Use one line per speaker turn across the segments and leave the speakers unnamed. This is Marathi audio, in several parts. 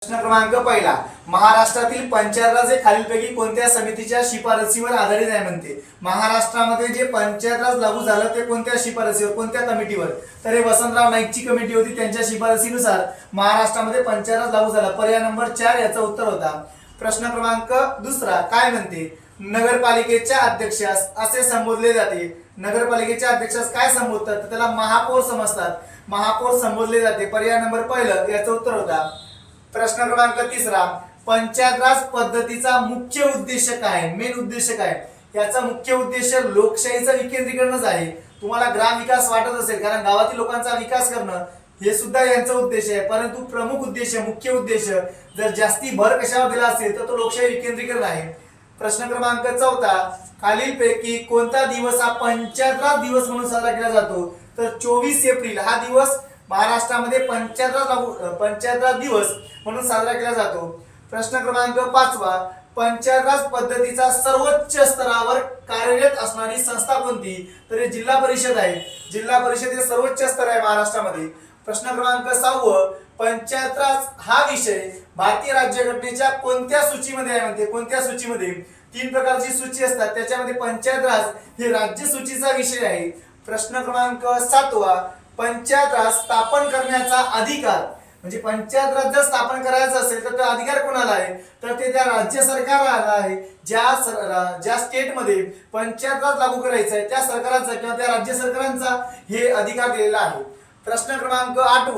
प्रश्न क्रमांक पहिला, महाराष्ट्रातील पंचायत राज हे खालीलपैकी कोणत्या समितीच्या शिफारसीवर आधारित आहे म्हणते. महाराष्ट्रामध्ये जे पंचायत राज लागू झालं ते कोणत्या शिफारसीवर, कोणत्या कमिटीवर? तर हे वसंतराव नाईकची कमिटी होती, त्यांच्या शिफारसीनुसार महाराष्ट्रामध्ये पंचायत राज लागू झाला. पर्याय नंबर 4 याचा उत्तर होता. प्रश्न क्रमांक दुसरा काय म्हणते, नगरपालिकेच्या अध्यक्षास असे संबोधले जाते. नगरपालिकेच्या अध्यक्षास काय संबोधतात? त्याला महापौर समजतात. महापौर संबोधले जाते. पर्याय नंबर पहिलं याचं उत्तर होता. प्रश्न क्रमांक तिसरा, पंचायत राज पद्धतीचा मुख्य उद्देश काय? मेन उद्देश काय? याचा मुख्य उद्देश लोकशाहीचं विकेंद्रीकरणच आहे. तुम्हाला ग्रामविकास वाटत असेल, कारण गावातील लोकांचा विकास करणं हे सुद्धा यांचा उद्देश आहे, परंतु प्रमुख उद्देश, मुख्य उद्देश जर जास्ती भर कशावर दिला असेल तर तो लोकशाही विकेंद्रीकरण आहे. प्रश्न क्रमांक चौथा, खालीलपैकी कोणता दिवस हा पंचायत राज दिवस म्हणून साजरा केला जातो? तर 24 एप्रिल हा दिवस महाराष्ट्रामध्ये पंचायत राज दिवस म्हणून साजरा केला जातो. प्रश्न क्रमांक पाचवा, पंचायत राज पद्धतीचा सर्वोच्च स्तरावर कार्यरत असणारी संस्था कोणती? तर जिल्हा परिषद आहे. जिल्हा परिषद हे सर्वोच्च स्तर आहे महाराष्ट्रामध्ये. प्रश्न क्रमांक 6, पंचायत राज हा विषय भारतीय राज्यघटनेच्या कोणत्या सूचीमध्ये आहे म्हणते? कोणत्या सूचीमध्ये? 3 प्रकारची सूची असतात, त्याच्यामध्ये पंचायत राज हे राज्य सूचीचा विषय आहे. प्रश्न क्रमांक 7, पंचायत राज स्थापन करण्याचा अधिकार, म्हणजे पंचायत राज जर स्थापन करायचं असेल तर तो अधिकार कोणाला आहे? तर ते त्या राज्य सरकारला आहे. ज्या स्टेटमध्ये पंचायत राज लागू करायचा आहे त्या सरकाराचा किंवा त्या राज्य सरकारांचा हे अधिकार दिलेला आहे. प्रश्न क्रमांक 8,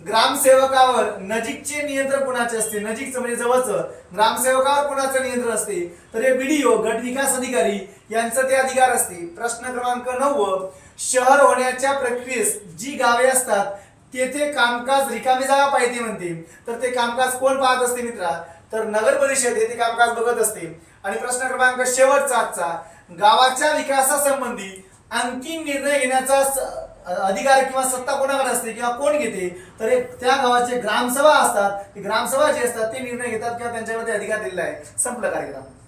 ग्रामसेवकावर नजीकचे नियंत्रण कोणाचे असते? नजीकचं म्हणजे जवळचं. ग्रामसेवकावर कोणाचं नियंत्रण असते? तर हे बीडीओ, गट विकास अधिकारी यांचं ते अधिकार असते. प्रश्न क्रमांक 9, शहर होण्याच्या प्रक्रियेस जी गावे असतात तेथे कामकाज रिकामी जागा पाहिजे म्हणते. तर ते कामकाज कोण पाहत असते मित्रा? तर नगर परिषद हे ते कामकाज बघत असते. आणि प्रश्न क्रमांक शेवटचा आजचा, गावाच्या विकासासंबंधी अंतिम निर्णय घेण्याचा अधिकार किंवा सत्ता कोणाकडे असते किंवा कोण घेते? तर त्या गावाचे ग्रामसभा असतात. ग्रामसभा जे असतात ते निर्णय घेतात किंवा त्यांच्याकडे अधिकार दिलेला आहे. संपला कार्यक्रम.